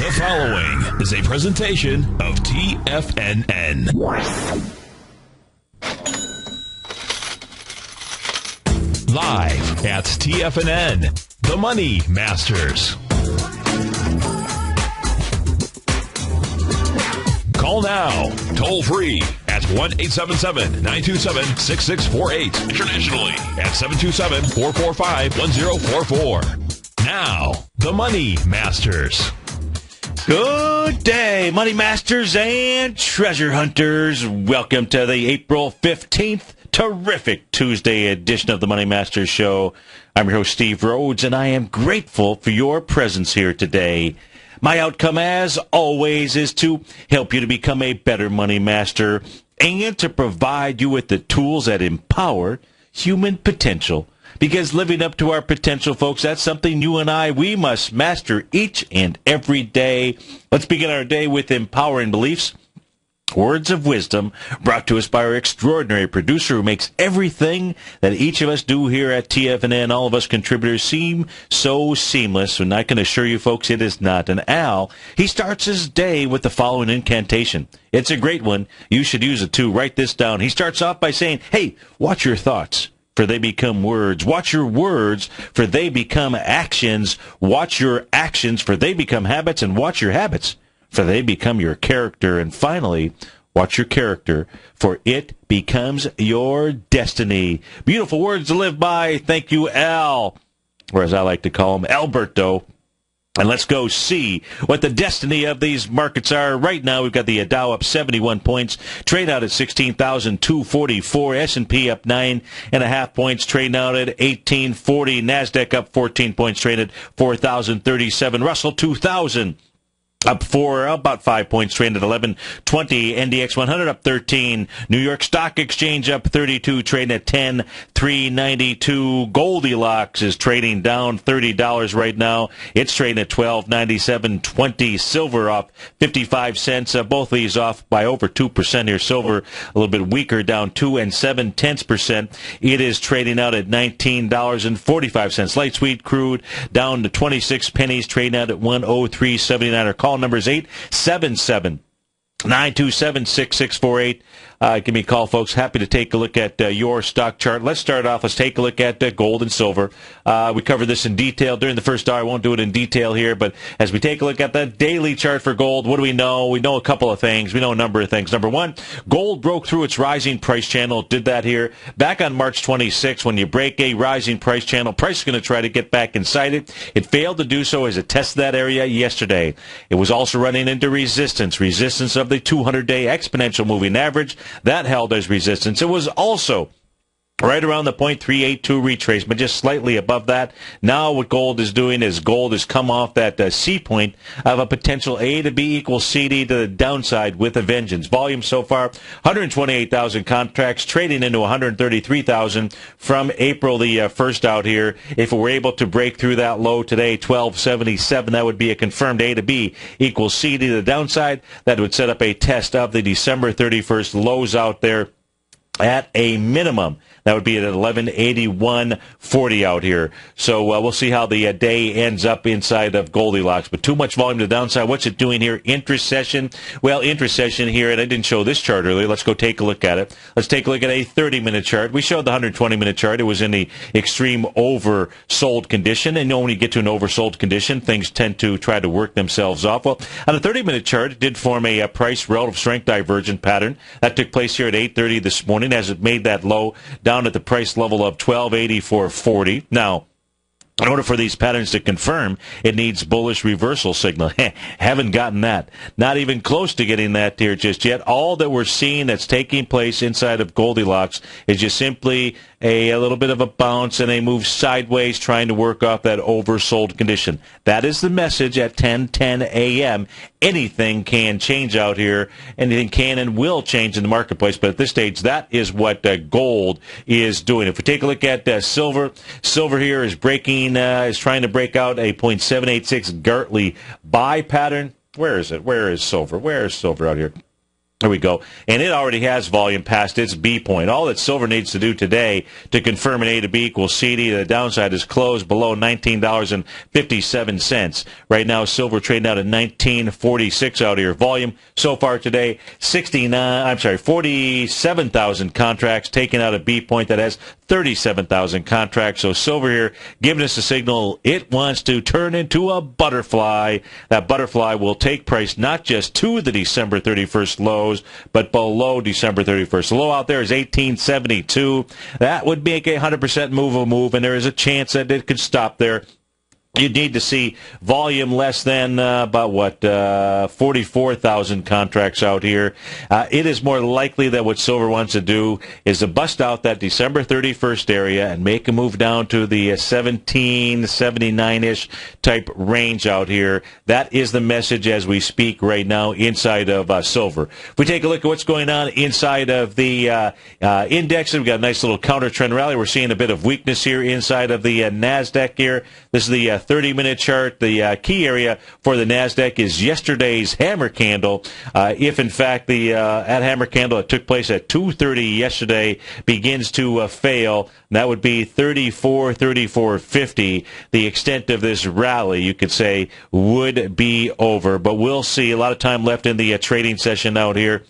The following is a presentation of TFNN. Live at TFNN, The Money Masters. Call now, toll free at 1-877-927-6648. Internationally at 727-445-1044. Now, The Money Masters. Good day, Money Masters and Treasure Hunters. Welcome to the April 15th terrific Tuesday edition of the Money Masters Show. I'm your host, Steve Rhodes, and I am grateful for your presence here today. My outcome, as always, is to help you to become a better money master and to provide you with the tools that empower human potential. Because living up to our potential, folks, that's something you and we must master each and every day. Let's begin our day with empowering beliefs. Words of wisdom brought to us by our extraordinary producer who makes everything that each of us do here at TFNN, all of us contributors, seem so seamless. And I can assure you, folks, it is not. And Al, he starts his day with the following incantation. It's a great one. You should use it too. Write this down. He starts off by saying, hey, watch your thoughts, for they become words. Watch your words, for they become actions. Watch your actions, for they become habits. And watch your habits, for they become your character. And finally, watch your character, for it becomes your destiny. Beautiful words to live by. Thank you, Al, or as I like to call him, Alberto. And let's go see what the destiny of these markets are. Right now, we've got the Dow up 71 points, trade out at 16,244. S&P up 9.5 points, trade out at 1840. NASDAQ up 14 points, trade at 4,037. Russell 2,000. Up about 5 points, trading at 1120. NDX 100 up 13. New York Stock Exchange up 32, trading at 10,392. Goldilocks is trading down $30 right now. It's trading at 1297.20. Silver off 55 cents. Both of these off by over 2% here. Silver a little bit weaker, down 2 7/10%. It is trading out at $19.45. Light sweet crude down to 26 pennies, trading out at 103.79. Call number is 877-927-6648. Give me a call, folks. Happy to take a look at your stock chart. Let's start off. Let's take a look at gold and silver. We covered this in detail during the first hour. I won't do it in detail here, but as we take a look at the daily chart for gold, what do we know? We know a couple of things. We know a number of things. Number one, gold broke through its rising price channel. It did that here back on March 26. When you break a rising price channel, price is going to try to get back inside it. It failed to do so as it tested that area yesterday. It was also running into resistance of the 200-day exponential moving average. That held as resistance. It was also right around the 0.382 retracement, just slightly above that. Now what gold is doing is gold has come off that C point of a potential A to B equals CD to the downside with a vengeance. Volume so far, 128,000 contracts, trading into 133,000 from April the 1st out here. If it were able to break through that low today, 1277, that would be a confirmed A to B equals CD to the downside. That would set up a test of the December 31st lows out there at a minimum. That would be at 1181.40 out here. So we'll see how the day ends up inside of Goldilocks. But too much volume to the downside. What's it doing here? Intercession. Well, intercession here, and I didn't show this chart earlier. Let's go take a look at it. Let's take a look at a 30-minute chart. We showed the 120-minute chart. It was in the extreme oversold condition. And when you get to an oversold condition, things tend to try to work themselves off. Well, on the 30-minute chart, it did form a price relative strength divergent pattern. That took place here at 8:30 this morning as it made that low down at the price level of 1284.40. Now, in order for these patterns to confirm, it needs bullish reversal signal. Haven't gotten that. Not even close to getting that here just yet. All that we're seeing that's taking place inside of Goldilocks is just simply a little bit of a bounce and a move sideways trying to work off that oversold condition. That is the message at 10:10 a.m. Anything can change out here. Anything can and will change in the marketplace. But at this stage, that is what gold is doing. If we take a look at silver, silver here is breaking, is trying to break out a 0.786 Gartley buy pattern. Where is it? Where is silver? Where is silver out here? There we go. And it already has volume past its B point. All that silver needs to do today to confirm an A to B equals CD, the downside is closed below $19.57. Right now, silver trading out at $19.46 out here. Volume so far today, 47,000 contracts, taking out a B point that has 37,000 contracts. So silver here giving us a signal it wants to turn into a butterfly. That butterfly will take price not just to the December 31st lows, but below December 31st. The low out there is 1872. That would make a 100% move, and there is a chance that it could stop there. You'd need to see volume less than 44,000 contracts out here. It is more likely that what silver wants to do is to bust out that December 31st area and make a move down to the 1779-ish type range out here. That is the message as we speak right now inside of silver. If we take a look at what's going on inside of the index, we've got a nice little counter trend rally. We're seeing a bit of weakness here inside of the NASDAQ here. This is the 30-minute chart. The key area for the NASDAQ is yesterday's hammer candle. If, in fact, that hammer candle that took place at 2:30 yesterday begins to fail, that would be 34.50. The extent of this rally, you could say, would be over. But we'll see. A lot of time left in the trading session out here.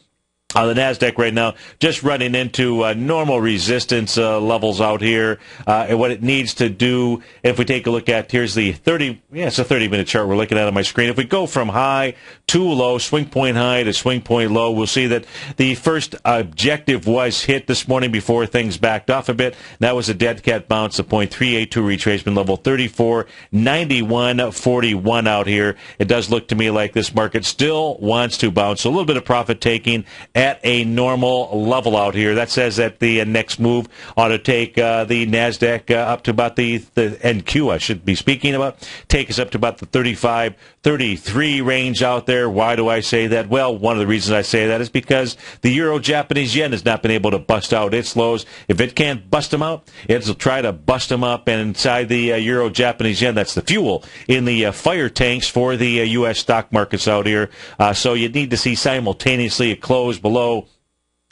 The NASDAQ right now just running into normal resistance levels out here. And what it needs to do, if we take a look at, here's the it's a 30-minute chart we're looking at on my screen. If we go from high to low, swing point high to swing point low, we'll see that the first objective was hit this morning before things backed off a bit. That was a dead cat bounce, a 0.382 retracement level, 34.91.41 out here. It does look to me like this market still wants to bounce. So a little bit of profit taking at a normal level out here. That says that the next move ought to take the NASDAQ up to about the NQ, I should be speaking about, take us up to about the 35, 33 range out there. Why do I say that? Well, one of the reasons I say that is because the Euro-Japanese yen has not been able to bust out its lows. If it can't bust them out, it'll try to bust them up. And inside the Euro-Japanese yen, that's the fuel in the fire tanks for the U.S. stock markets out here. So you need to see simultaneously a close below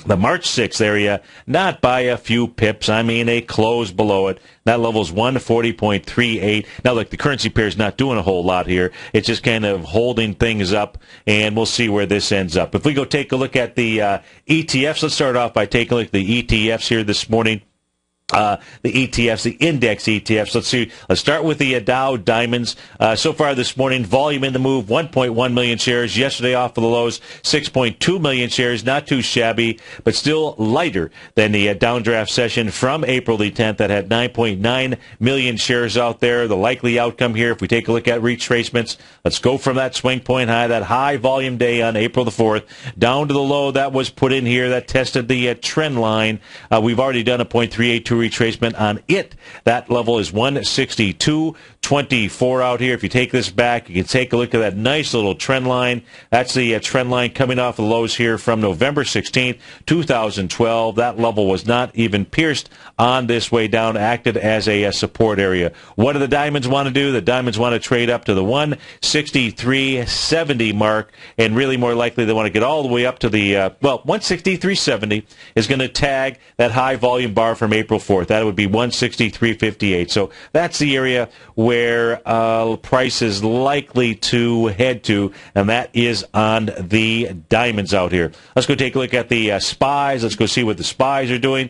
the March 6th area, not by a few pips. I mean a close below it. That level is 140.38. Now, look, the currency pair is not doing a whole lot here. It's just kind of holding things up, and we'll see where this ends up. If we go take a look at the ETFs, let's start off by taking a look at the ETFs here this morning. The ETFs, the index ETFs. Let's see. Let's start with the Dow Diamonds. So far this morning, volume in the move, 1.1 million shares. Yesterday off of the lows, 6.2 million shares. Not too shabby, but still lighter than the downdraft session from April the 10th that had 9.9 million shares out there. The likely outcome here, if we take a look at retracements, let's go from that swing point high, that high volume day on April the 4th, down to the low that was put in here that tested the trend line. We've already done a 0.382 retracement on it. That level is 162.24 out here. If you take this back, you can take a look at that nice little trend line. That's the trend line coming off the lows here from November 16th, 2012. That level was not even pierced on this way down, acted as a support area. What do the diamonds want to do? The diamonds want to trade up to the 163.70 mark, and really more likely they want to get all the way up to the, 163.70 is going to tag that high volume bar from April 4th. That would be 163.58. So that's the area where price is likely to head to, and that is on the diamonds out here. Let's go take a look at the SPYs. Let's go see what the SPYs are doing.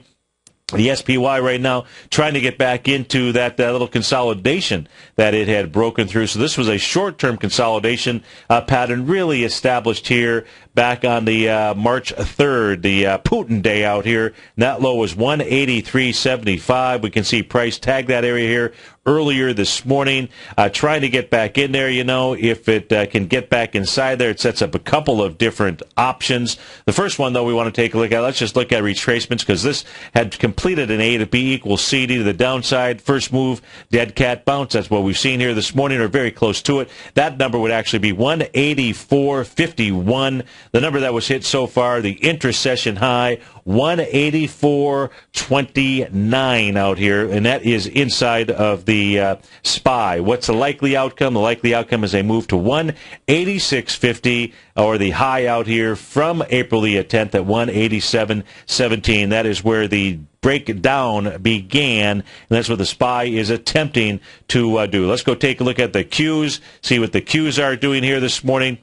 The SPY right now trying to get back into that little consolidation that it had broken through. So this was a short-term consolidation pattern really established here back on the March 3rd, the Putin day out here. That low was 183.75. We can see price tag that area here earlier this morning, trying to get back in there. You know, if it can get back inside there, it sets up a couple of different options. The first one, though, we want to take a look at, let's just look at retracements, because this had completed an A to B equals CD to the downside. First move, dead cat bounce. That's what we've seen here this morning, or very close to it. That number would actually be 184.51. The number that was hit so far, the intra-session high, 184.29 out here, and that is inside of the SPY. What's the likely outcome? The likely outcome is a move to 186.50, or the high out here from April the 10th at 187.17. That is where the breakdown began, and that's what the SPY is attempting to do. Let's go take a look at the Qs, see what the Qs are doing here this morning.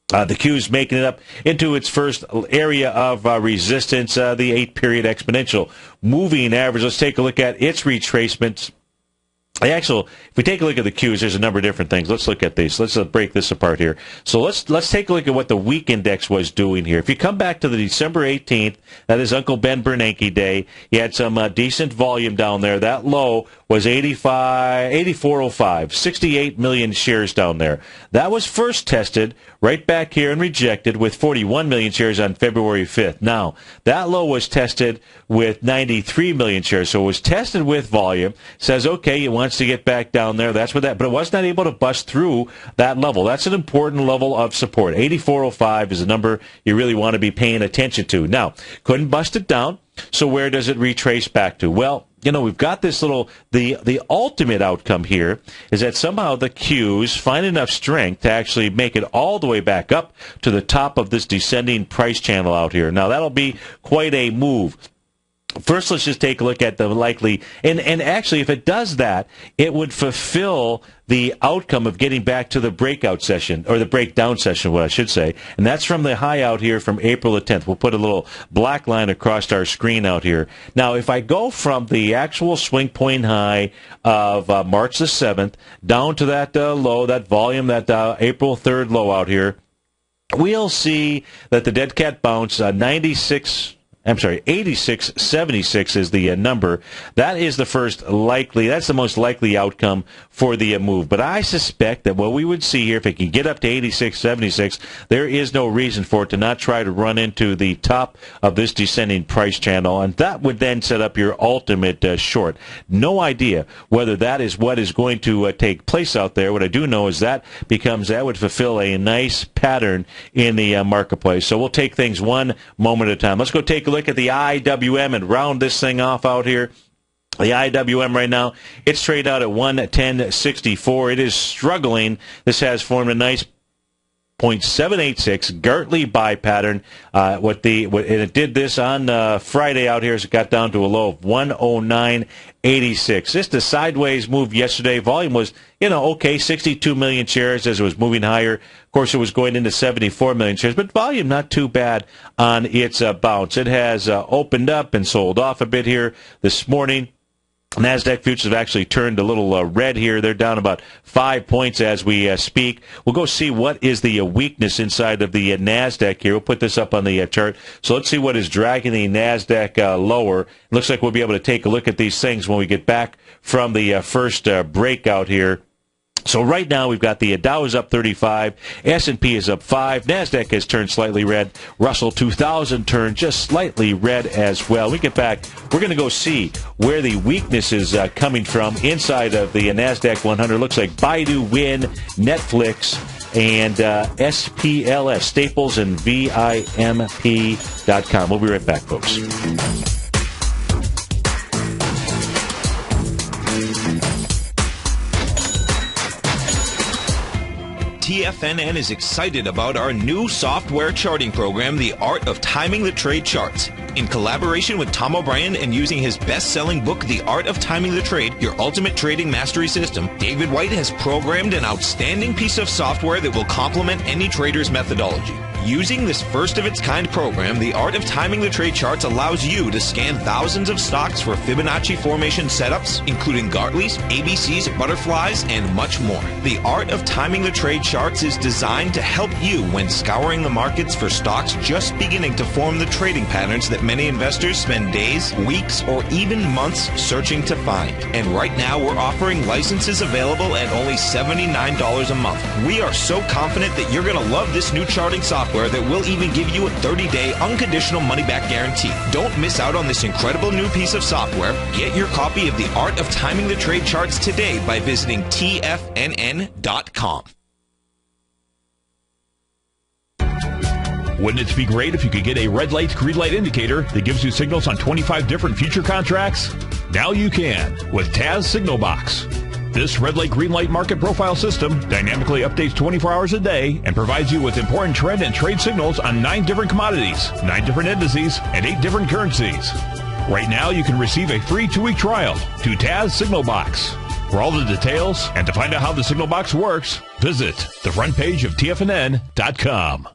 The Q's making it up into its first area of resistance, the 8-period exponential moving average. Let's take a look at its retracements. Actually, if we take a look at the Qs, there's a number of different things. Let's look at these. Let's break this apart here. So let's take a look at what the week index was doing here. If you come back to the December 18th, that is Uncle Ben Bernanke Day, you had some decent volume down there. That low was 84.05, 68 million shares down there. That was first tested right back here and rejected with 41 million shares on February 5th. Now, that low was tested with 93 million shares. So it was tested with volume. Says, okay, it wants to get back down there. That's what that, but it was not able to bust through that level. That's an important level of support. 84.05 is a number you really want to be paying attention to. Now, couldn't bust it down. So where does it retrace back to? Well, you know, we've got this little, the ultimate outcome here is that somehow the Qs find enough strength to actually make it all the way back up to the top of this descending price channel out here. Now, that'll be quite a move. First, let's just take a look at the likely, and actually, if it does that, it would fulfill the outcome of getting back to the breakout session, or the breakdown session, what I should say, and that's from the high out here from April the 10th. We'll put a little black line across our screen out here. Now, if I go from the actual swing point high of March the 7th down to that low, that volume, that April 3rd low out here, we'll see that the dead cat bounce 86.76 is the number. That is the first likely, that's the most likely outcome for the move. But I suspect that what we would see here, if it can get up to 86.76, there is no reason for it to not try to run into the top of this descending price channel, and that would then set up your ultimate short. No idea whether that is what is going to take place out there. What I do know is that would fulfill a nice pattern in the marketplace. So we'll take things one moment at a time. Let's go take a look at the IWM and round this thing off out here. The IWM right now, it's traded out at 110.64. It is struggling. This has formed a nice 0.786 Gartley buy pattern. And it did this on Friday out here as it got down to a low of 109.86. Just a sideways move yesterday. Volume was, okay, 62 million shares as it was moving higher. Of course, it was going into 74 million shares, but volume not too bad on its bounce. It has opened up and sold off a bit here this morning. NASDAQ futures have actually turned a little red here. They're down about 5 points as we speak. We'll go see what is the weakness inside of the NASDAQ here. We'll put this up on the chart. So let's see what is dragging the NASDAQ lower. It looks like we'll be able to take a look at these things when we get back from the first breakout here. So right now we've got the Dow is up 35, S&P is up 5, NASDAQ has turned slightly red, Russell 2000 turned just slightly red as well. We get back, we're going to go see where the weakness is coming from inside of the NASDAQ 100. Looks like Baidu, Win, Netflix, and SPLS, Staples, and VIMP.com. We'll be right back, folks. TFNN is excited about our new software charting program, The Art of Timing the Trade Charts. In collaboration with Tom O'Brien and using his best-selling book, The Art of Timing the Trade, Your Ultimate Trading Mastery System, David White has programmed an outstanding piece of software that will complement any trader's methodology. Using this first-of-its-kind program, The Art of Timing the Trade Charts allows you to scan thousands of stocks for Fibonacci formation setups, including Gartleys, ABCs, butterflies, and much more. The Art of Timing the Trade Charts is designed to help you when scouring the markets for stocks just beginning to form the trading patterns that many investors spend days, weeks, or even months searching to find. And right now, we're offering licenses available at only $79 a month. We are so confident that you're going to love this new charting software that will even give you a 30-day unconditional money-back guarantee. Don't miss out on this incredible new piece of software. Get your copy of The Art of Timing the Trade Charts today by visiting TFNN.com. Wouldn't it be great if you could get a red light, green light indicator that gives you signals on 25 different future contracts? Now you can with Taz Signal Box. This red light, green light market profile system dynamically updates 24 hours a day and provides you with important trend and trade signals on 9 different commodities, 9 different indices, and 8 different currencies. Right now, you can receive a free 2-week trial to Taz Signal Box. For all the details and to find out how the Signal Box works, visit the front page of TFNN.com.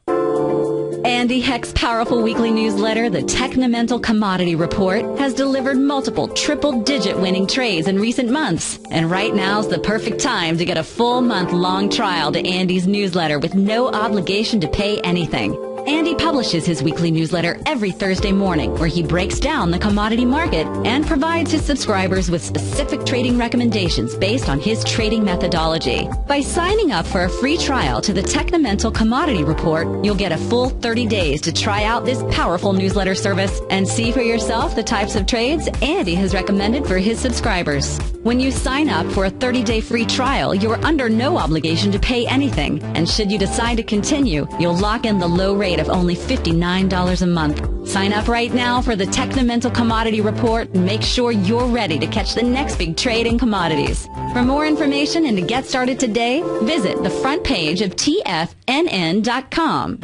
Andy Heck's powerful weekly newsletter, the Technomental Commodity Report, has delivered multiple triple-digit winning trades in recent months. And right now's the perfect time to get a full month-long trial to Andy's newsletter with no obligation to pay anything. Andy publishes his weekly newsletter every Thursday morning, where he breaks down the commodity market and provides his subscribers with specific trading recommendations based on his trading methodology. By signing up for a free trial to the Technomental Commodity Report, you'll get a full 30 days to try out this powerful newsletter service and see for yourself the types of trades Andy has recommended for his subscribers. When you sign up for a 30-day free trial, you're under no obligation to pay anything. And should you decide to continue, you'll lock in the low rate of only $59 a month. Sign up right now for the Technomental Commodity Report and make sure you're ready to catch the next big trade in commodities. For more information and to get started today, visit the front page of TFNN.com.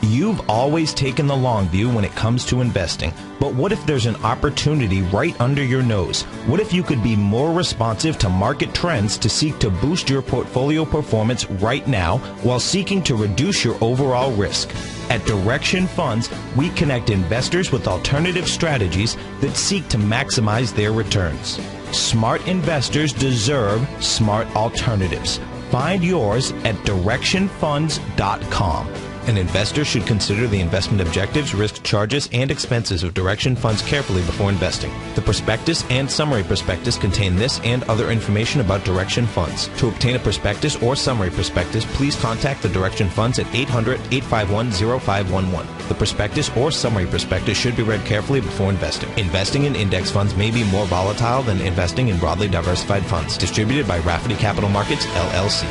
You've always taken the long view when it comes to investing, but what if there's an opportunity right under your nose? What if you could be more responsive to market trends to seek to boost your portfolio performance right now while seeking to reduce your overall risk? At Direction Funds, we connect investors with alternative strategies that seek to maximize their returns. Smart investors deserve smart alternatives. Find yours at directionfunds.com. An investor should consider the investment objectives, risk charges, and expenses of Direction Funds carefully before investing. The prospectus and summary prospectus contain this and other information about Direction Funds. To obtain a prospectus or summary prospectus, please contact the Direction Funds at 800-851-0511. The prospectus or summary prospectus should be read carefully before investing. Investing in index funds may be more volatile than investing in broadly diversified funds. Distributed by Rafferty Capital Markets, LLC.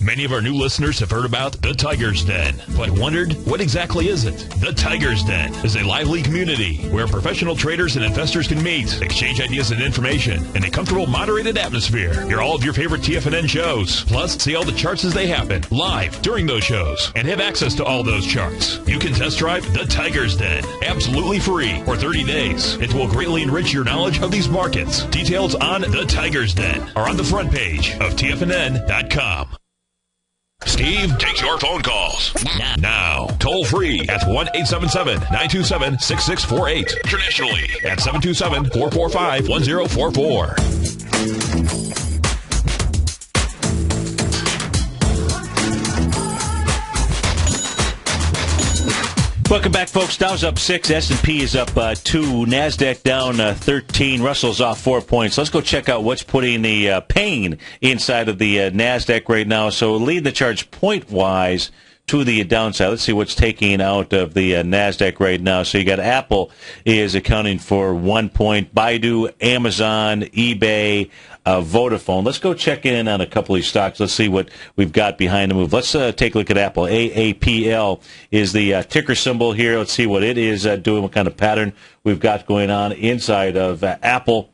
Many of our new listeners have heard about the Tiger's Den, but wondered, what exactly is it? The Tiger's Den is a lively community where professional traders and investors can meet, exchange ideas and information in a comfortable, moderated atmosphere. Hear all of your favorite TFNN shows, plus see all the charts as they happen live during those shows, and have access to all those charts. You can test drive the Tiger's Den absolutely free for 30 days. It will greatly enrich your knowledge of these markets. Details on the Tiger's Den are on the front page of TFNN.com. Steve takes your phone calls now, toll free at 1-877-927-6648. Internationally at 727-445-1044. Welcome back, folks. Dow's up 6, S&P is up 2, NASDAQ down 13, Russell's off 4 points. Let's go check out what's putting the pain inside of the NASDAQ right now. So lead the charge point-wise to the downside. Let's see what's taking out of the NASDAQ right now. So you got Apple is accounting for 1 point, Baidu, Amazon, eBay, Vodafone. Let's go check in on a couple of these stocks. Let's see what we've got behind the move. Let's take a look at Apple. AAPL is the ticker symbol here. Let's see what it is doing, what kind of pattern we've got going on inside of Apple.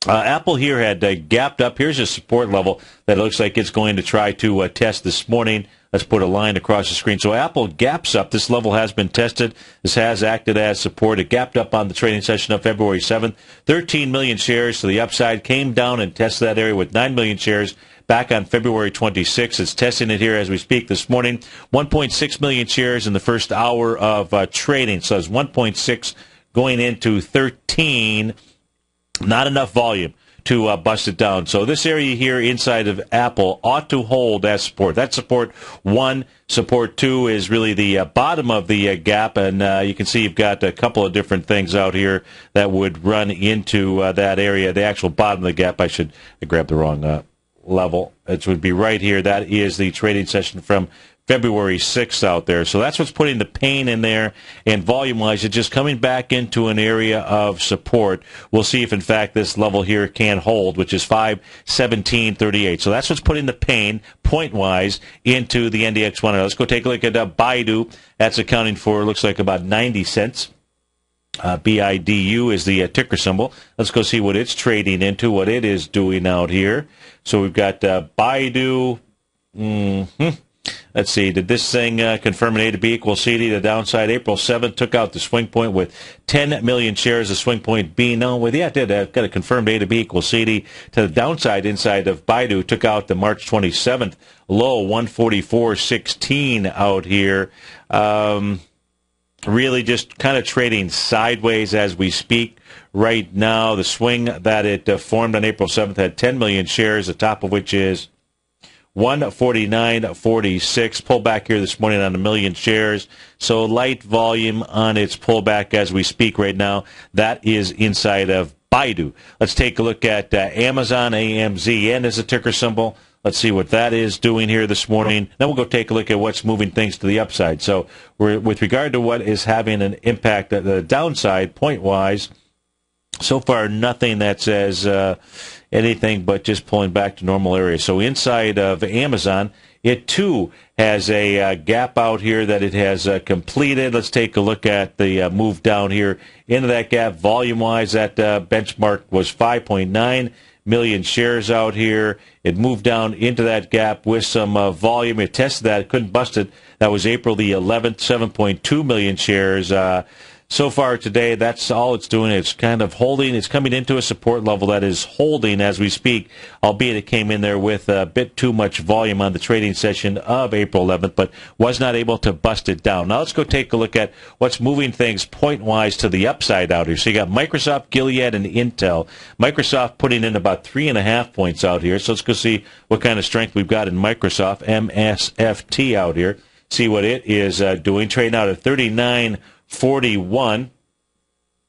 Apple here had gapped up. Here's a support level that looks like it's going to try to test this morning. Let's put a line across the screen. So Apple gaps up. This level has been tested. This has acted as support. It gapped up on the trading session of February 7th. 13 million shares to the upside. Came down and tested that area with 9 million shares back on February 26th. It's testing it here as we speak this morning. 1.6 million shares in the first hour of trading. So it's 1.6 going into 13. Not enough volume to bust it down. So this area here inside of Apple ought to hold as support. That's support 1. Support 2 is really the bottom of the gap, and you can see you've got a couple of different things out here that would run into that area. The actual bottom of the gap, I grabbed the wrong level. It would be right here. That is the trading session from February 6th out there. So that's what's putting the pain in there. And volume-wise, it's just coming back into an area of support. We'll see if, in fact, this level here can hold, which is 517.38. So that's what's putting the pain, point-wise, into the NDX 100. Let's go take a look at Baidu. That's accounting for, looks like, about 90 cents. BIDU is the ticker symbol. Let's go see what it's trading into, what it is doing out here. So we've got Baidu. Let's see, did this thing confirm an A to B equals CD? The downside, April 7th, took out the swing point with 10 million shares. The swing point B, no, well, yeah, it did. Got a confirmed A to B equals CD. To the downside inside of Baidu, took out the March 27th low, 144.16 out here. Really just kind of trading sideways as we speak right now. The swing that it formed on April 7th had 10 million shares, the top of which is 149.46. Pullback here this morning on 1 million shares. So light volume on its pullback as we speak right now. That is inside of Baidu. Let's take a look at Amazon. AMZN is a ticker symbol. Let's see what that is doing here this morning. Then we'll go take a look at what's moving things to the upside. So with regard to what is having an impact at the downside, point-wise, so far nothing that says anything but just pulling back to normal areas. So inside of Amazon, it too has a gap out here that it has completed. Let's take a look at the move down here into that gap. Volume-wise, that benchmark was 5.9 million shares out here. It moved down into that gap with some volume. It tested that. It couldn't bust it. That was April the 11th, 7.2 million shares. So far today, that's all it's doing. It's kind of holding. It's coming into a support level that is holding as we speak, albeit it came in there with a bit too much volume on the trading session of April 11th, but was not able to bust it down. Now let's go take a look at what's moving things point-wise to the upside out here. So you got Microsoft, Gilead, and Intel. Microsoft putting in about 3.5 points out here. So let's go see what kind of strength we've got in Microsoft, MSFT out here. See what it is doing. Trading out at 39.41.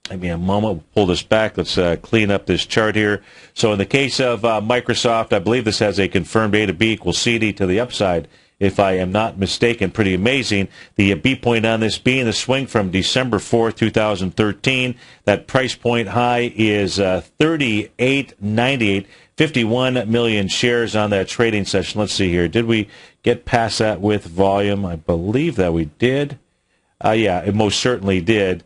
Give me a moment. We'll pull this back. Let's clean up this chart here. So in the case of Microsoft, I believe this has a confirmed A to B equals CD to the upside, if I am not mistaken. Pretty amazing. The B point on this being the swing from December 4th, 2013. That price point high is 38.98. 51 million shares on that trading session. Let's see here. Did we get past that with volume? I believe that we did. Yeah, it most certainly did.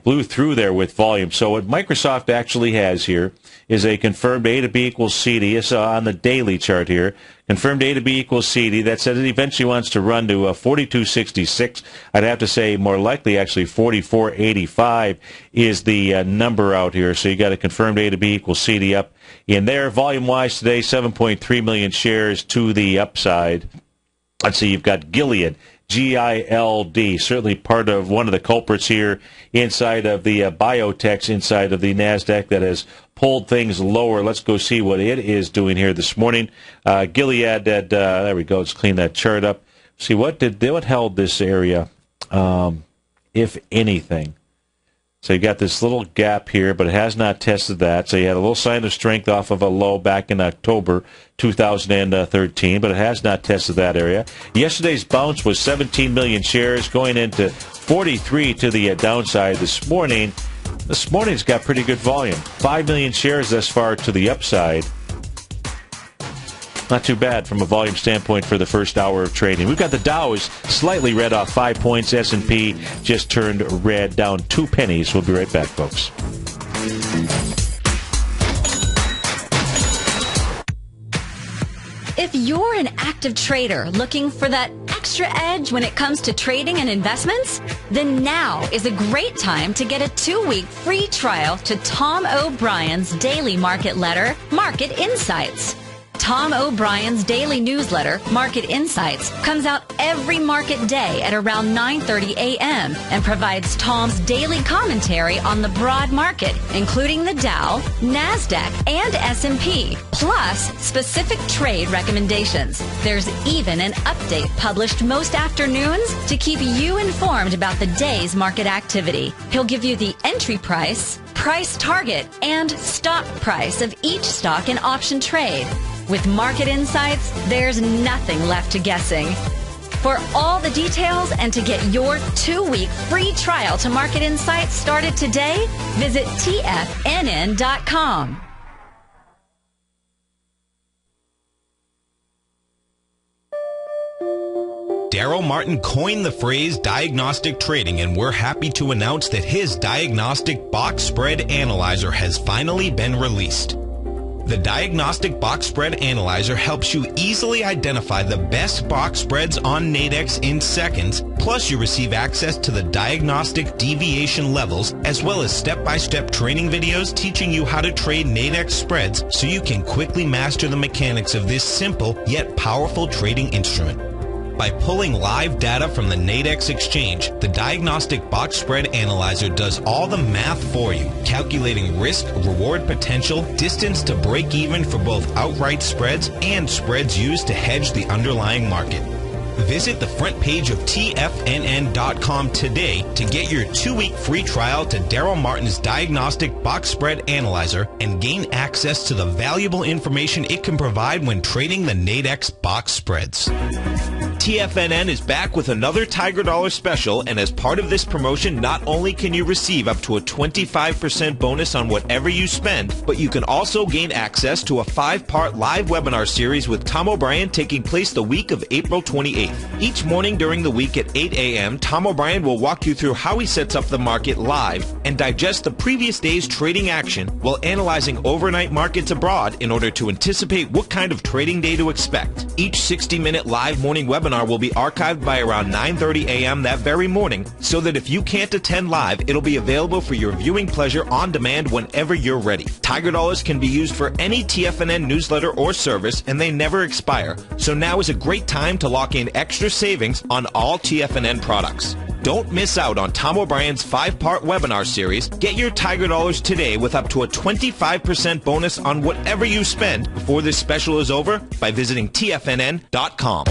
Blew through there with volume. So what Microsoft actually has here is a confirmed A to B equals CD. It's on the daily chart here. Confirmed A to B equals CD. That says it eventually wants to run to 42.66. I'd have to say more likely actually 44.85 is the number out here. So you got a confirmed A to B equals CD up in there. Volume-wise today, 7.3 million shares to the upside. Let's see, you've got Gilead. GILD, certainly part of one of the culprits here inside of the biotechs inside of the NASDAQ that has pulled things lower. Let's go see what it is doing here this morning. Gilead, there we go. Let's clean that chart up. See, what held this area, if anything? So you got this little gap here, but it has not tested that. So you had a little sign of strength off of a low back in October 2013, but it has not tested that area. Yesterday's bounce was 17 million shares, going into 43 to the downside this morning. This morning's got pretty good volume. 5 million shares thus far to the upside. Not too bad from a volume standpoint for the first hour of trading. We've got the Dow is slightly red off 5 points. S&P just turned red, down 2 pennies. We'll be right back, folks. If you're an active trader looking for that extra edge when it comes to trading and investments, then now is a great time to get a 2-week free trial to Tom O'Brien's daily market letter, Market Insights. Tom O'Brien's daily newsletter, Market Insights, comes out every market day at around 9:30 a.m. and provides Tom's daily commentary on the broad market, including the Dow, NASDAQ, and S&P, plus specific trade recommendations. There's even an update published most afternoons to keep you informed about the day's market activity. He'll give you the entry price, price target, and stop price of each stock and option trade. With Market Insights, there's nothing left to guessing. For all the details and to get your 2-week free trial to Market Insights started today, visit TFNN.com. Daryl Martin coined the phrase diagnostic trading, and we're happy to announce that his diagnostic box spread analyzer has finally been released. The Diagnostic Box Spread Analyzer helps you easily identify the best box spreads on Nadex in seconds, plus you receive access to the diagnostic deviation levels, as well as step-by-step training videos teaching you how to trade Nadex spreads so you can quickly master the mechanics of this simple yet powerful trading instrument. By pulling live data from the Nadex exchange, the Diagnostic Box Spread Analyzer does all the math for you, calculating risk, reward potential, distance to break even for both outright spreads and spreads used to hedge the underlying market. Visit the front page of TFNN.com today to get your 2-week free trial to Daryl Martin's Diagnostic Box Spread Analyzer and gain access to the valuable information it can provide when trading the Nadex box spreads. TFNN is back with another Tiger Dollar special, and as part of this promotion, not only can you receive up to a 25% bonus on whatever you spend, but you can also gain access to a 5-part live webinar series with Tom O'Brien taking place the week of April 28th. Each morning during the week at 8 a.m., Tom O'Brien will walk you through how he sets up the market live and digest the previous day's trading action while analyzing overnight markets abroad in order to anticipate what kind of trading day to expect. Each 60-minute live morning webinar will be archived by around 9:30 a.m. that very morning, so that if you can't attend live, it'll be available for your viewing pleasure on demand whenever you're ready. Tiger Dollars can be used for any TFNN newsletter or service, and they never expire. So now is a great time to lock in extra savings on all TFNN products. Don't miss out on Tom O'Brien's 5-part webinar series. Get your Tiger Dollars today with up to a 25% bonus on whatever you spend before this special is over by visiting TFNN.com.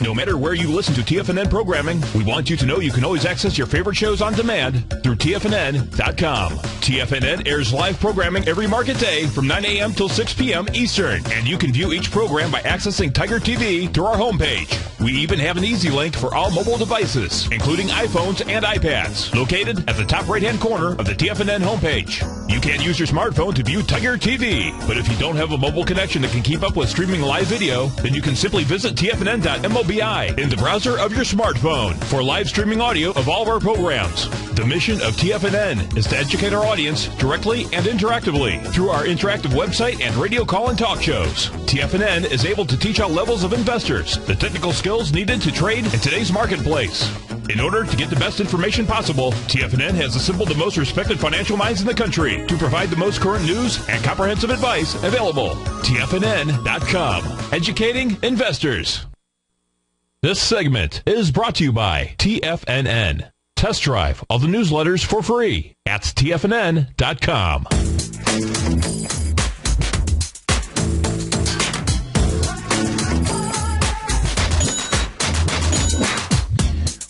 No matter where you listen to TFNN programming, we want you to know you can always access your favorite shows on demand through TFNN.com. TFNN airs live programming every market day from 9 a.m. till 6 p.m. Eastern, and you can view each program by accessing Tiger TV through our homepage. We even have an easy link for all mobile devices, including iPhones and iPads, located at the top right-hand corner of the TFNN homepage. You can't use your smartphone to view Tiger TV, but if you don't have a mobile connection that can keep up with streaming live video, then you can simply visit TFNN.mobi in the browser of your smartphone for live streaming audio of all of our programs. The mission of TFNN is to educate our audience directly and interactively through our interactive website and radio call and talk shows. TFNN is able to teach all levels of investors the technical skills needed to trade in today's marketplace. In order to get the best information possible, TFNN has assembled the most respected financial minds in the country to provide the most current news and comprehensive advice available. TFNN.com. Educating investors. This segment is brought to you by TFNN. Test drive all the newsletters for free at TFNN.com.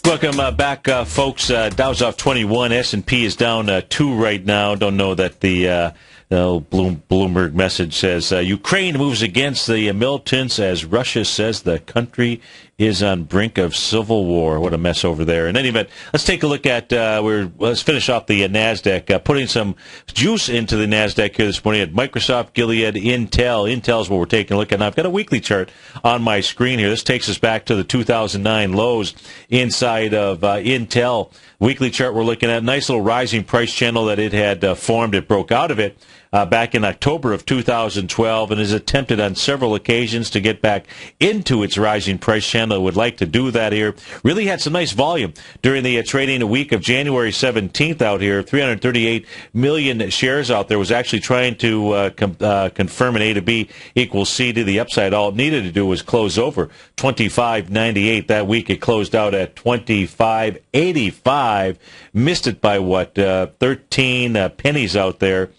Welcome back, folks. Dow's off 21. S&P is down 2 right now. Don't know that the Bloomberg message says Ukraine moves against the militants as Russia says the country is on brink of civil war. What a mess over there. In any event, let's take a look at, let's finish off the NASDAQ, putting some juice into the NASDAQ here this morning at Microsoft, Gilead, Intel. Intel's what we're taking a look at. Now, I've got a weekly chart on my screen here. This takes us back to the 2009 lows inside of Intel. Weekly chart we're looking at, nice little rising price channel that it had formed. It broke out of it back in October of 2012 and has attempted on several occasions to get back into its rising price channel. It would like to do that here. Really had some nice volume during the trading week of January 17th out here. 338 million shares out there. Was actually trying to confirm an A to B equals C to the upside. All it needed to do was close over 25.98. That week it closed out at 25.85. Missed it by, 13 pennies out there.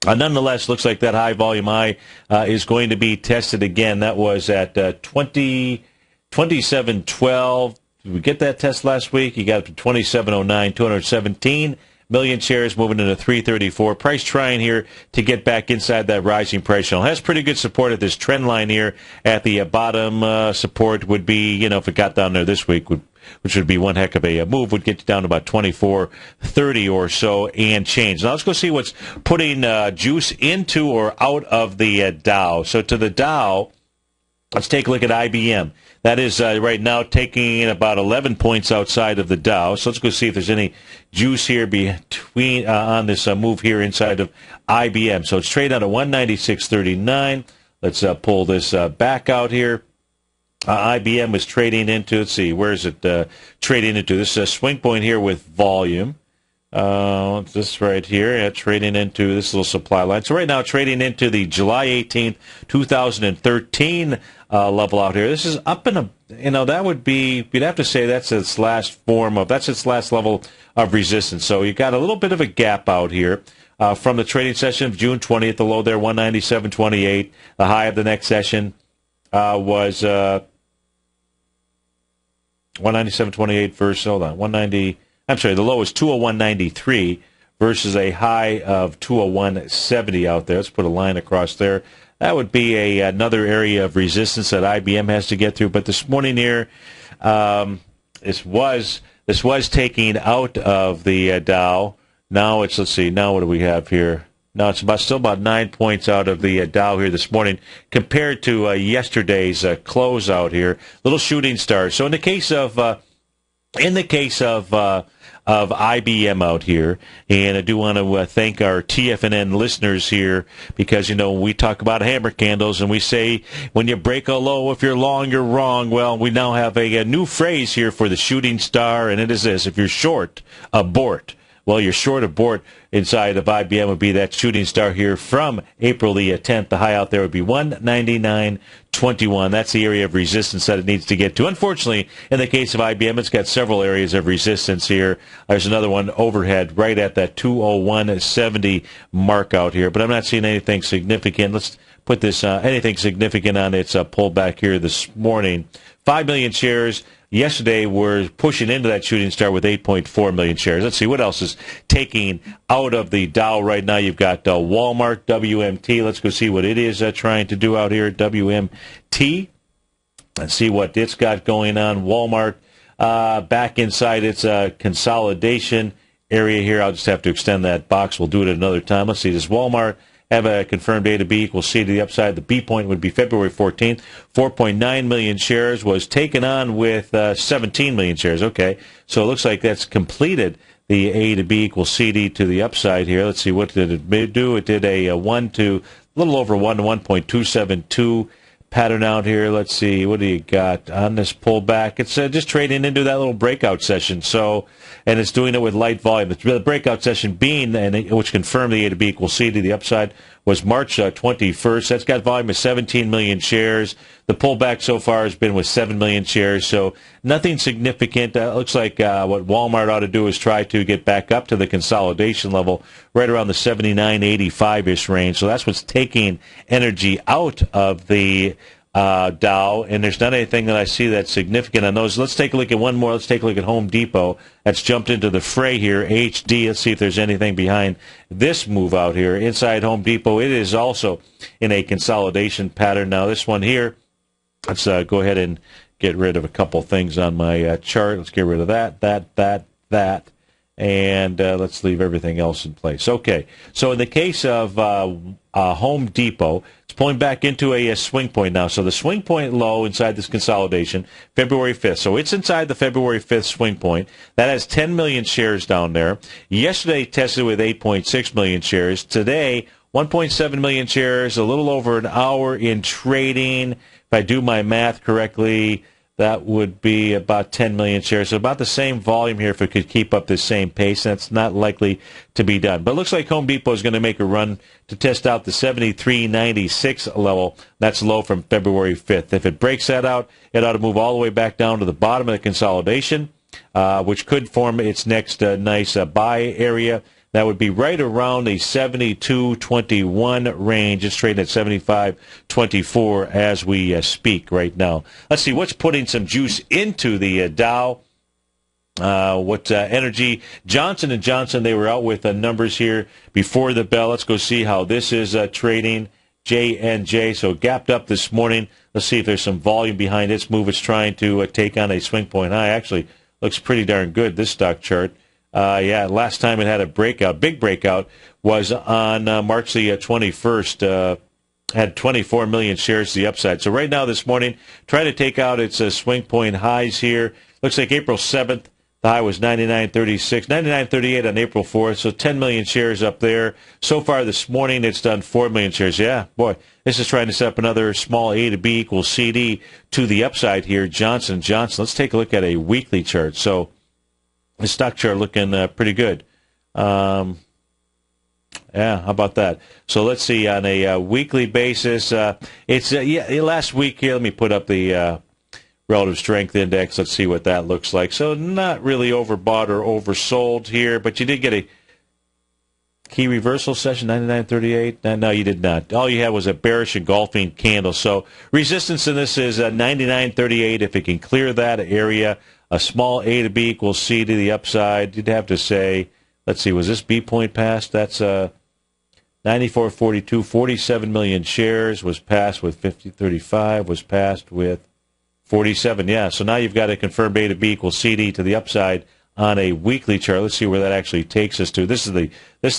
Nonetheless, looks like that high volume high is going to be tested again. That was at 27.12. Did we get that test last week? You got up to 27.09, 217 million shares moving into 334. Price trying here to get back inside that rising price channel. Has pretty good support at this trend line here at the bottom. Support would be, if it got down there this week, which would be one heck of a move, would get you down to about 24.30 or so and change. Now let's go see what's putting juice into or out of the Dow. So to the Dow, let's take a look at IBM. That is right now taking about 11 points outside of the Dow. So let's go see if there's any juice here between on this move here inside of IBM. So it's trading out at 196.39. Let's pull this back out here. IBM is trading into, let's see, where is it trading into? This swing point here with volume. This right here, trading into this little supply line. So right now, trading into the July 18th, 2013 level out here. This is up in a, that would be, you'd have to say that's its last level of resistance. So you got a little bit of a gap out here. From the trading session of June 20th, the low there, 197.28. The high of the next session was 197.28 versus, hold on, 190. I'm sorry, the low is 201.93 versus a high of 201.70 out there. Let's put a line across there. That would be another area of resistance that IBM has to get through. But this morning here, this was taking out of the Dow. Now it's, let's see, now what do we have here? Now it's still about 9 points out of the Dow here this morning compared to yesterday's close out here. Little shooting star. So in the case of IBM out here, and I do want to thank our TFNN listeners here because, we talk about hammer candles and we say when you break a low, if you're long, you're wrong. Well, we now have a new phrase here for the shooting star, and it is this: if you're short, abort. Well, your short abort inside of IBM would be that shooting star here from April the 10th. The high out there would be 199.21. That's the area of resistance that it needs to get to. Unfortunately, in the case of IBM, it's got several areas of resistance here. There's another one overhead right at that 201.70 mark out here. But I'm not seeing anything significant. Let's put this anything significant on its pullback here this morning. 5 million shares. Yesterday, we're pushing into that shooting star with 8.4 million shares. Let's see what else is taking out of the Dow right now. You've got Walmart, WMT. Let's go see what it is trying to do out here, WMT. Let's see what it's got going on. Walmart back inside its consolidation area here. I'll just have to extend that box. We'll do it another time. Let's see. Does Walmart have a confirmed A to B equals C to the upside? The B point would be February 14th. 4.9 million shares was taken on with 17 million shares. Okay, so it looks like that's completed the A to B equals CD to the upside here. Let's see, what did it do? It did a little over 1 to 1.272 pattern out here. Let's see, what do you got on this pullback? It's just trading into that little breakout session. So, and it's doing it with light volume. The breakout session being, which confirmed the A to B equals C to the upside, was March 21st. That's got volume of 17 million shares. The pullback so far has been with 7 million shares, so nothing significant. Looks like what Walmart ought to do is try to get back up to the consolidation level right around the 79.85-ish range. So that's what's taking energy out of the Dow, and there's not anything that I see that's significant on those. Let's take a look at one more. Let's take a look at Home Depot. That's jumped into the fray here, HD. Let's see if there's anything behind this move out here. Inside Home Depot, it is also in a consolidation pattern. Now, this one here, let's go ahead and get rid of a couple things on my chart. Let's get rid of that. And let's leave everything else in place. Okay, so in the case of Home Depot, it's pulling back into a swing point now. So the swing point low inside this consolidation, February 5th. So it's inside the February 5th swing point. That has 10 million shares down there. Yesterday tested with 8.6 million shares. Today, 1.7 million shares, a little over an hour in trading. If I do my math correctly, that would be about 10 million shares. So about the same volume here if it could keep up this same pace. That's not likely to be done. But it looks like Home Depot is going to make a run to test out the 73.96 level. That's low from February 5th. If it breaks that out, it ought to move all the way back down to the bottom of the consolidation, which could form its next nice buy area. That would be right around the 72.21 range. It's trading at 75.24 as we speak right now. Let's see what's putting some juice into the Dow. Energy, Johnson & Johnson, they were out with numbers here before the bell. Let's go see how this is trading. J&J, so gapped up this morning. Let's see if there's some volume behind its move. It's trying to take on a swing point high. Actually, looks pretty darn good, this stock chart. Last time it had a breakout, big breakout, was on March the 21st. Had 24 million shares to the upside. So right now this morning, trying to take out its swing point highs here. Looks like April 7th, the high was 99.36, 99.38 on April 4th, so 10 million shares up there. So far this morning, it's done 4 million shares. Yeah, boy, this is trying to set up another small A to B equals CD to the upside here. Johnson & Johnson. Let's take a look at a weekly chart. So the stock chart looking pretty good. How about that? So let's see, on a weekly basis, last week here, let me put up the relative strength index. Let's see what that looks like. So not really overbought or oversold here, but you did get a key reversal session, 99.38. No, you did not. All you had was a bearish engulfing candle. So resistance in this is 99.38. If it can clear that area, a small A to B equals C to the upside. You'd have to say, let's see, was this B point passed? That's 94.42, 47 million shares was passed with 50.35, was passed with 47, yeah. So now you've got a confirmed A to B equals CD to the upside on a weekly chart. Let's see where that actually takes us to. This is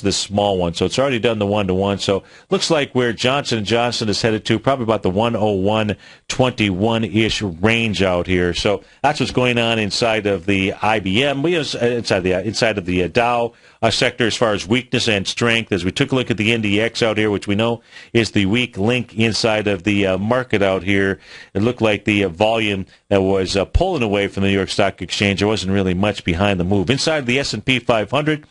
the small one, so it's already done the 1-to-1. So looks like where Johnson & Johnson is headed to, probably about the 101.21-ish range out here. So that's what's going on inside of the IBM, inside of the Dow sector as far as weakness and strength. As we took a look at the NDX out here, which we know is the weak link inside of the market out here, it looked like the volume that was pulling away from the New York Stock Exchange, there wasn't really much behind the move. Inside the S&P 500,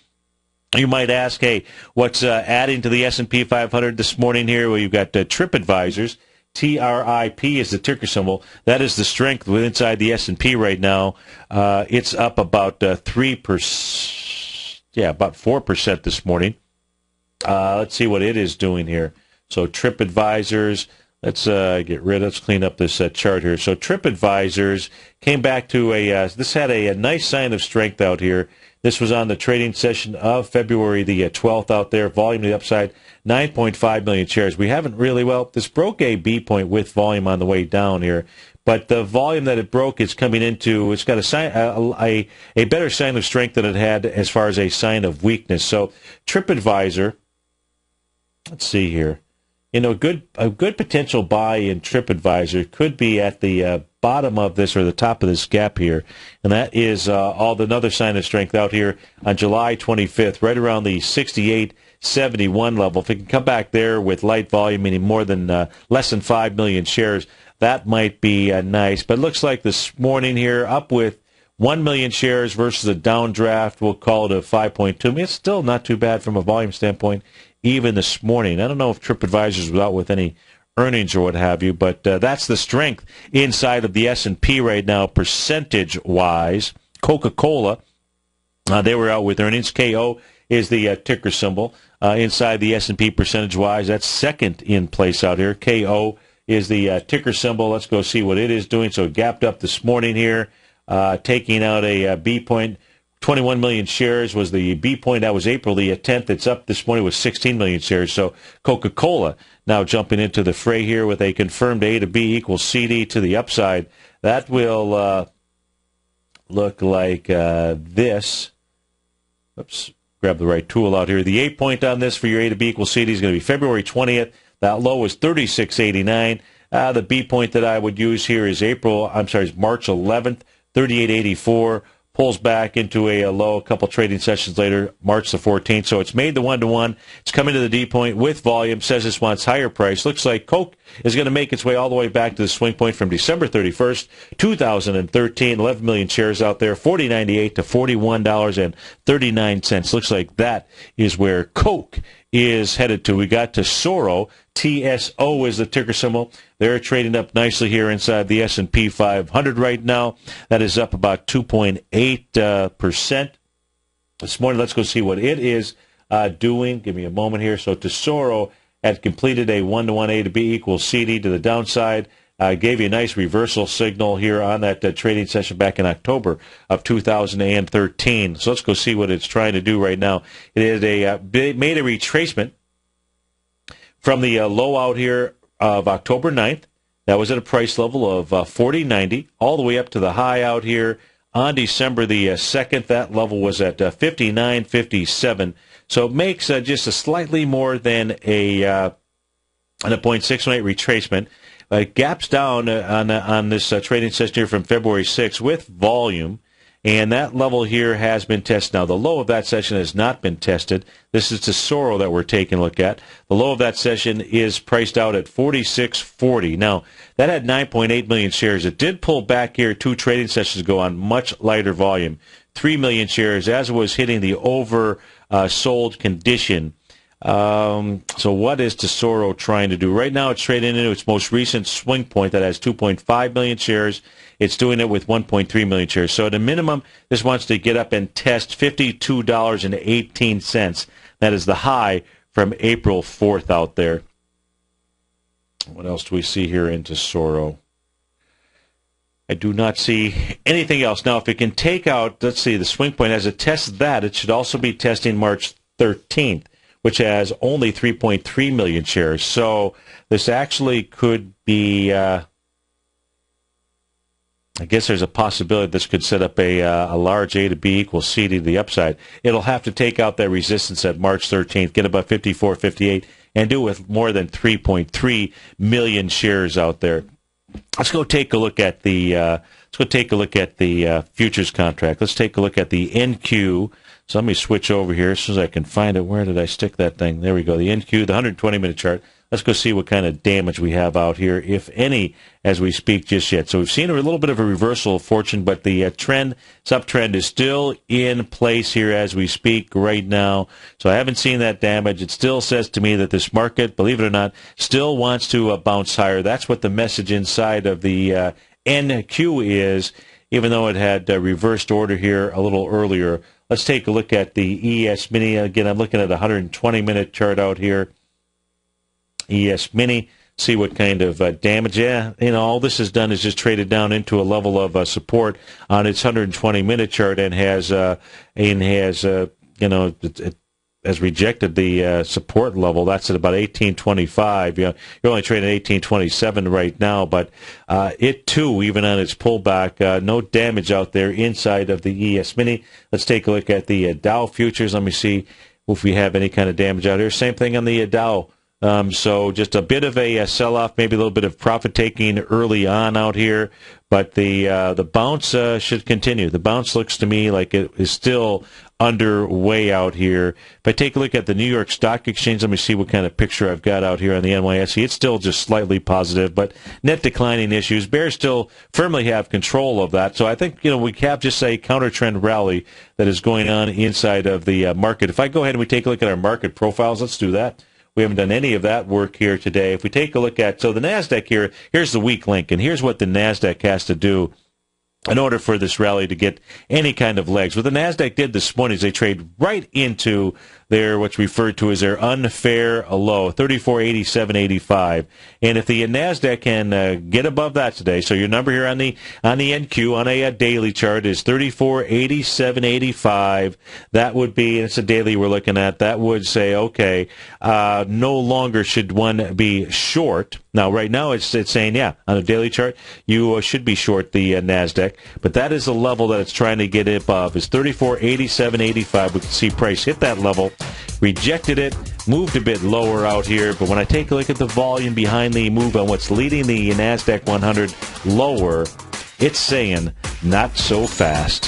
you might ask, hey, what's adding to the S&P 500 this morning here? Well, you've got TripAdvisors. TRIP is the ticker symbol. That is the strength inside the S&P right now. It's up about 3%. Yeah, about 4% this morning. Let's see what it is doing here. So TripAdvisors, let's clean up this chart here. So TripAdvisors came back to this had a nice sign of strength out here. This was on the trading session of February the 12th out there. Volume to the upside, 9.5 million shares. We haven't really, this broke a B point with volume on the way down here. But the volume that it broke is coming into, it's got a better sign of strength than it had as far as a sign of weakness. So TripAdvisor, let's see here. A good potential buy in TripAdvisor could be at the bottom of this or the top of this gap here, and that is another sign of strength out here on July 25th, right around the 68.71 level. If it can come back there with light volume, meaning less than 5 million shares, that might be nice. But it looks like this morning here, up with 1 million shares versus a downdraft, we'll call it a 5.2. I mean, it's still not too bad from a volume standpoint, even this morning. I don't know if TripAdvisor was out with any earnings or what have you, but that's the strength inside of the S&P right now, percentage-wise. Coca-Cola, they were out with earnings. KO is the ticker symbol inside the S&P percentage-wise. That's second in place out here. KO is the ticker symbol. Let's go see what it is doing. So it gapped up this morning here, taking out a B point. 21 million shares was the B point. That was April the 10th. It's up this morning with 16 million shares. So Coca-Cola now jumping into the fray here with a confirmed A to B equals CD to the upside. That will look like this. Oops, grab the right tool out here. The A point on this for your A to B equals CD is going to be February 20th. That low was 36.89. The B point that I would use here is March 11th, 38.84. Pulls back into a low a couple trading sessions later, March the 14th. So it's made the 1-to-1. It's coming to the D point with volume, says this wants higher price. Looks like Coke is going to make its way all the way back to the swing point from December 31st, 2013. 11 million shares out there, $40.98 to $41.39. Looks like that is where Coke is headed to. We got Tesoro. TSO is the ticker symbol. They're trading up nicely here inside the S&P 500 right now. That is up about 2.8%. This morning, let's go see what it is doing. Give me a moment here. So Tesoro had completed a 1-to-1 A to B equals CD to the downside. Gave you a nice reversal signal here on that trading session back in October of 2013. So let's go see what it's trying to do right now. It is made a retracement from the low out here of October 9th. That was at a price level of $40.90, all the way up to the high out here on December the 2nd. That level was at $59.57. So it makes just a slightly more than a 0.618 retracement. Gaps down on this trading session here from February 6th with volume, and that level here has been tested. Now, the low of that session has not been tested. This is Tesoro that we're taking a look at. The low of that session is priced out at $46.40. Now, that had 9.8 million shares. It did pull back here 2 trading sessions ago on much lighter volume, 3 million shares, as it was hitting the oversold condition. So what is Tesoro trying to do? Right now it's trading into its most recent swing point that has 2.5 million shares. It's doing it with 1.3 million shares. So at a minimum, this wants to get up and test $52.18. That is the high from April 4th out there. What else do we see here in Tesoro? I do not see anything else. Now, if it can take out, let's see, the swing point, as it tests that, it should also be testing March 13th. Which has only 3.3 million shares. So this actually could be, I guess there's a possibility this could set up a large A to B equals C to the upside. It'll have to take out that resistance at March 13th, get about 54.58, and do it with more than 3.3 million shares out there. Let's go take a look at the futures contract. Let's take a look at the NQ. So let me switch over here as soon as I can find it. Where did I stick that thing? There we go. The NQ, the 120-minute chart. Let's go see what kind of damage we have out here, if any, as we speak just yet. So we've seen a little bit of a reversal of fortune, but the subtrend is still in place here as we speak right now. So I haven't seen that damage. It still says to me that this market, believe it or not, still wants to bounce higher. That's what the message inside of the NQ is, even though it had reversed order here a little earlier. Let's take a look at the ES Mini. Again, I'm looking at a 120-minute chart out here. ES Mini, see what kind of damage. Yeah, all this has done is just traded down into a level of support on its 120-minute chart and has rejected the support level. That's at about 1825. You're only trading at 1827 right now, but it too, even on its pullback, no damage out there inside of the ES Mini. Let's take a look at the Dow futures. Let me see if we have any kind of damage out here. Same thing on the Dow. So just a bit of a sell-off, maybe a little bit of profit-taking early on out here, but the bounce should continue. The bounce looks to me like it is still underway out here. If I take a look at the New York Stock Exchange, let me see what kind of picture I've got out here on the NYSE. It's still just slightly positive, but net declining issues. Bears still firmly have control of that. So I think, we have just a counter-trend rally that is going on inside of the market. If I go ahead and we take a look at our market profiles, let's do that. We haven't done any of that work here today. If we take a look at, so the NASDAQ here, here's the weak link, and here's what the NASDAQ has to do in order for this rally to get any kind of legs. What the NASDAQ did this morning is they trade right into their, what's referred to as their unfair low, 3487.85. And if the NASDAQ can get above that today, so your number here on the NQ on a daily chart is 3487.85. That would be, and it's a daily we're looking at, that would say, okay, no longer should one be short. Now, right now it's saying, yeah, on a daily chart, you should be short the NASDAQ, but that is the level that it's trying to get above, is 3487.85. We can see price hit that level, rejected it, moved a bit lower out here, but when I take a look at the volume behind the move on what's leading the NASDAQ 100 lower, it's saying not so fast.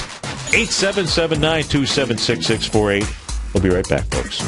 877-927-6648. We'll be right back, folks.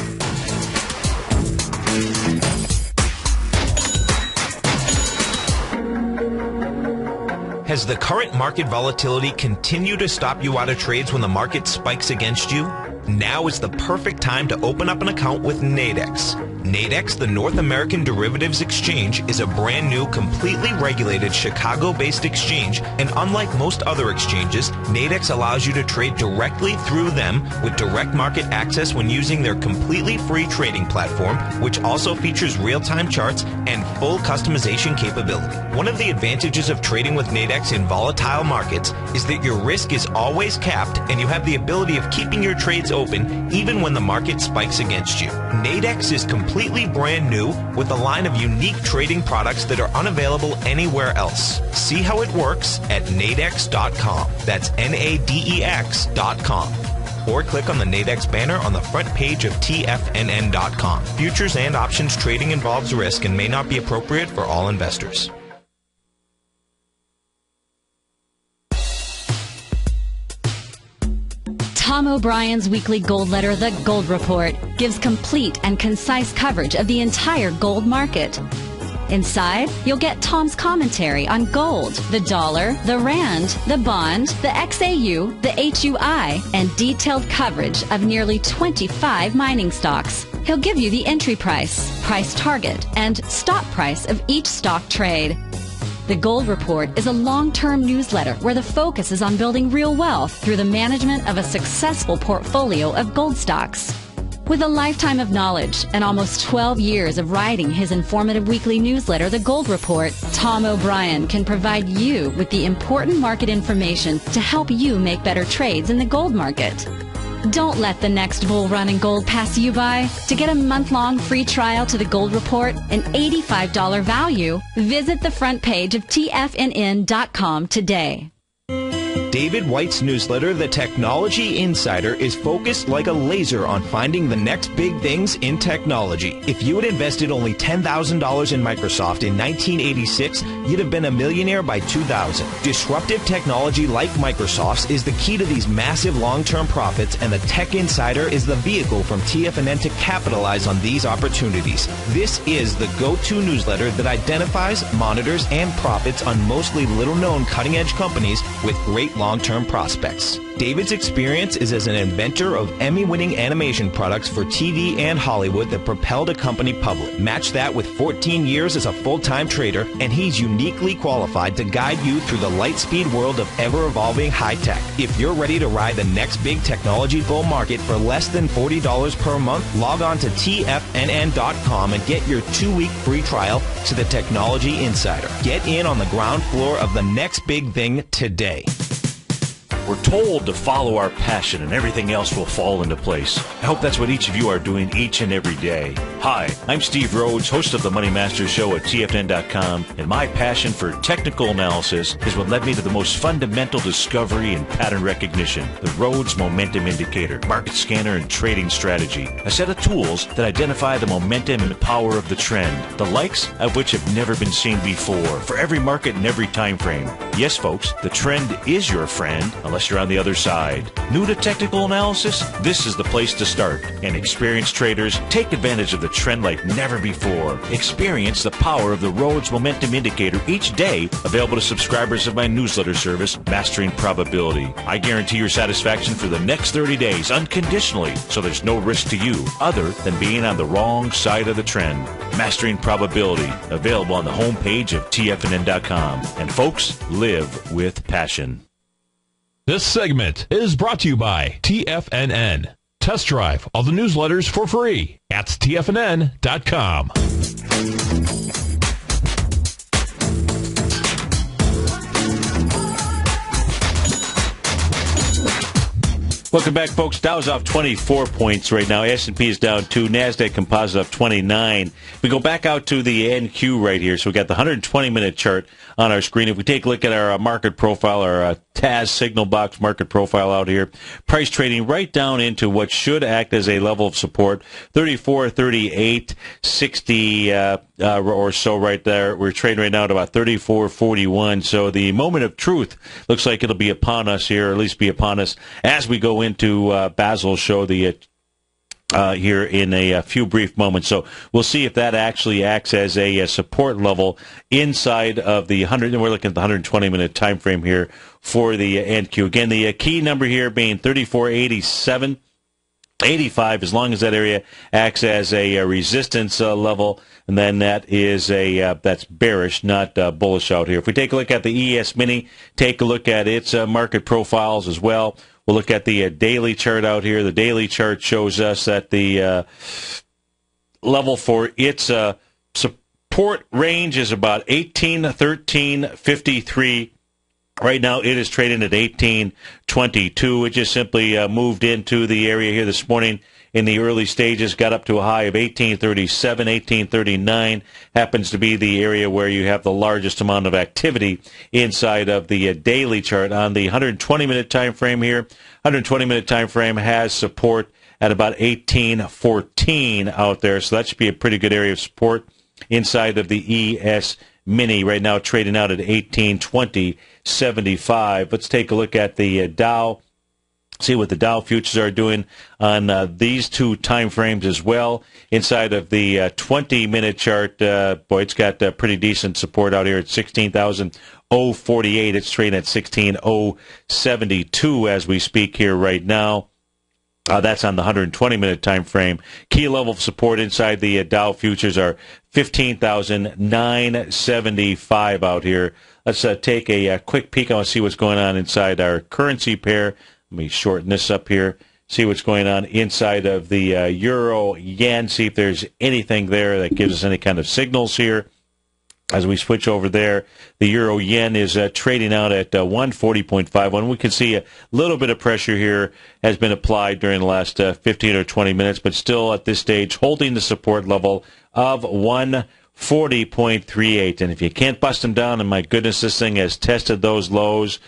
Has the current market volatility continued to stop you out of trades when the market spikes against you? Now is the perfect time to open up an account with Nadex. Nadex, the North American Derivatives Exchange, is a brand new, completely regulated Chicago-based exchange, and unlike most other exchanges, Nadex allows you to trade directly through them with direct market access when using their completely free trading platform, which also features real-time charts and full customization capability. One of the advantages of trading with Nadex in volatile markets is that your risk is always capped and you have the ability of keeping your trades open even when the market spikes against you. Nadex is completely brand new with a line of unique trading products that are unavailable anywhere else. See how it works at nadex.com. That's NADEX.com. Or click on the Nadex banner on the front page of TFNN.com. Futures and options trading involves risk and may not be appropriate for all investors. Tom O'Brien's weekly gold letter, The Gold Report, gives complete and concise coverage of the entire gold market. Inside, you'll get Tom's commentary on gold, the dollar, the rand, the bond, the XAU, the HUI, and detailed coverage of nearly 25 mining stocks. He'll give you the entry price, price target, and stop price of each stock trade. The Gold Report is a long-term newsletter where the focus is on building real wealth through the management of a successful portfolio of gold stocks. With a lifetime of knowledge and almost 12 years of writing his informative weekly newsletter, The Gold Report, Tom O'Brien can provide you with the important market information to help you make better trades in the gold market. Don't let the next bull run in gold pass you by. To get a month-long free trial to The Gold Report, an $85 value, visit the front page of TFNN.com today. David White's newsletter, The Technology Insider, is focused like a laser on finding the next big things in technology. If you had invested only $10,000 in Microsoft in 1986, you'd have been a millionaire by 2000. Disruptive technology like Microsoft's is the key to these massive long-term profits, and the Tech Insider is the vehicle from TFNN to capitalize on these opportunities. This is the go-to newsletter that identifies, monitors, and profits on mostly little-known cutting-edge companies with great long-term prospects. David's experience is as an inventor of Emmy-winning animation products for TV and Hollywood that propelled a company public. Match that with 14 years as a full-time trader, and he's uniquely qualified to guide you through the light-speed world of ever-evolving high-tech. If you're ready to ride the next big technology bull market for less than $40 per month, log on to TFNN.com and get your 2-week free trial to the Technology Insider. Get in on the ground floor of the next big thing today. We're told to follow our passion and everything else will fall into place. I hope that's what each of you are doing each and every day. Hi, I'm Steve Rhodes, host of the Money Master Show at TFNN.com, and my passion for technical analysis is what led me to the most fundamental discovery in pattern recognition, the Rhodes Momentum Indicator, market scanner, and trading strategy, a set of tools that identify the momentum and power of the trend, the likes of which have never been seen before, for every market and every time frame. Yes, folks, the trend is your friend, unless you're on the other side. New to technical analysis? This is the place to start. And experienced traders, take advantage of the trend like never before. Experience the power of the Rhodes Momentum Indicator each day, available to subscribers of my newsletter service, Mastering Probability. I guarantee your satisfaction for the next 30 days, unconditionally, so there's no risk to you, other than being on the wrong side of the trend. Mastering Probability, available on the homepage of TFNN.com. And folks, live with passion. This segment is brought to you by TFNN. Test drive all the newsletters for free at TFNN.com. Welcome back, folks. Dow's off 24 points right now. S&P is down 2. NASDAQ Composite up 29. We go back out to the NQ right here. So we got the 120-minute chart on our screen. If we take a look at our market profile, our TAS signal box market profile out here, price trading right down into what should act as a level of support, 34, 38, 60 or so right there. We're trading right now at about 34.41. So the moment of truth looks like it'll be upon us here, or at least be upon us as we go into Basil's show here in a few brief moments. So we'll see if that actually acts as a support level inside of the 100. And we're looking at the 120-minute time frame here for the NQ. Again, the key number here being 34.87. 85, as long as that area acts as a resistance level, and then that is that's bearish, not bullish out here. If we take a look at the ES Mini, take a look at its market profiles as well. We'll look at the daily chart out here. The daily chart shows us that the level for its support range is about 18.1353. Right now, it is trading at 18.22. It just simply moved into the area here this morning in the early stages, got up to a high of 18.37, 18.39. Happens to be the area where you have the largest amount of activity inside of the daily chart. On the 120-minute time frame here, 120-minute time frame has support at about 18.14 out there, so that should be a pretty good area of support inside of the ES Mini. Right now, trading out at 18.20.75. Let's take a look at the Dow. See what the Dow futures are doing on these two time frames as well. Inside of the 20-minute chart, it's got pretty decent support out here at 16,048. It's trading at 16,072 as we speak here right now. That's on the 120-minute time frame. Key level of support inside the Dow futures are 15,975 out here. Let's take a quick peek. I want to see what's going on inside our currency pair. Let me shorten this up here. See what's going on inside of the euro yen. See if there's anything there that gives us any kind of signals here. As we switch over there, the euro yen is trading out at 140.51. We can see a little bit of pressure here has been applied during the last 15 or 20 minutes, but still at this stage holding the support level of 140.38. And if you can't bust them down, and my goodness, this thing has tested those lows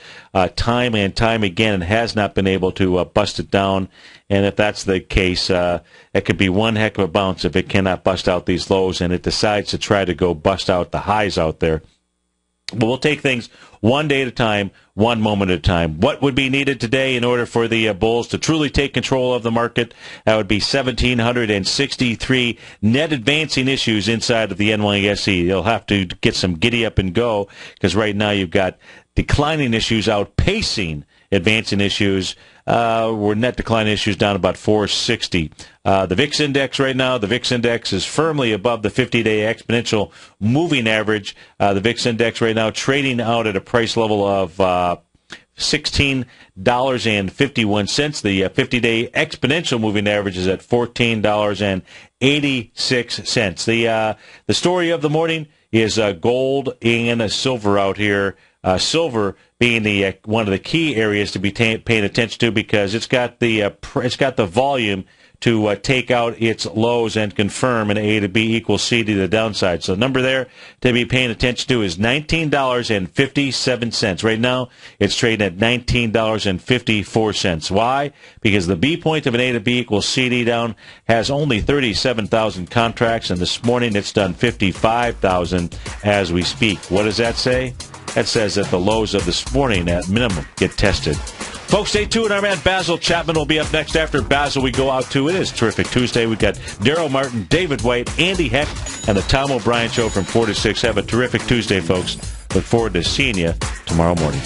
time and time again and has not been able to bust it down. And if that's the case, it could be one heck of a bounce if it cannot bust out these lows and it decides to try to go bust out the highs out there. But we'll take things one day at a time, one moment at a time. What would be needed today in order for the bulls to truly take control of the market? That would be 1,763 net advancing issues inside of the NYSE. You'll have to get some giddy up and go because right now you've got declining issues outpacing advancing issues. We're net decline issues down about 460. The VIX index right now, the VIX index is firmly above the 50-day exponential moving average. The VIX index right now trading out at a price level of $16.51. The 50-day exponential moving average is at $14.86. The story of the morning is gold and silver out here. Silver being one of the key areas to be paying attention to because it's got the volume to take out its lows and confirm an A to B equals C to the downside. So the number there to be paying attention to is $19.57. Right now, it's trading at $19.54. Why? Because the B point of an A to B equals CD down has only 37,000 contracts, and this morning it's done 55,000 as we speak. What does that say? That says that the lows of this morning, at minimum, get tested. Folks, stay tuned. Our man Basil Chapman will be up next. After Basil, we go out to, it is Terrific Tuesday. We've got Daryl Martin, David White, Andy Heck, and the Tom O'Brien Show from 4 to 6. Have a terrific Tuesday, folks. Look forward to seeing you tomorrow morning.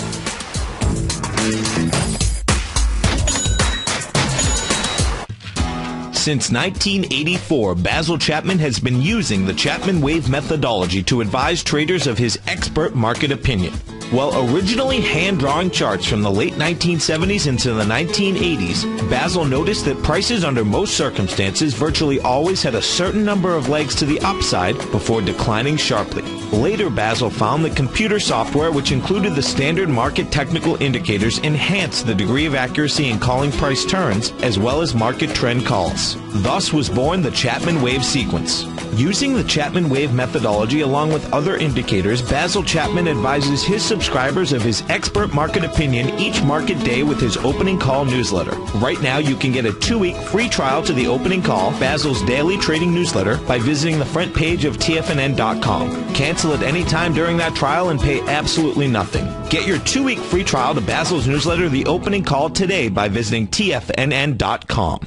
Since 1984, Basil Chapman has been using the Chapman Wave methodology to advise traders of his expert market opinion. While originally hand-drawing charts from the late 1970s into the 1980s, Basil noticed that prices under most circumstances virtually always had a certain number of legs to the upside before declining sharply. Later, Basil found that computer software, which included the standard market technical indicators, enhanced the degree of accuracy in calling price turns, as well as market trend calls. Thus was born the Chapman Wave sequence. Using the Chapman Wave methodology along with other indicators, Basil Chapman advises his subscribers of his expert market opinion each market day with his opening call newsletter. Right now, you can get a 2-week free trial to the opening call, Basil's daily trading newsletter, by visiting the front page of TFNN.com. Cancel at any time during that trial and pay absolutely nothing. Get your 2-week free trial to Basil's newsletter, The Opening Call, today by visiting TFNN.com.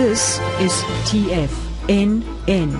This is TFNN.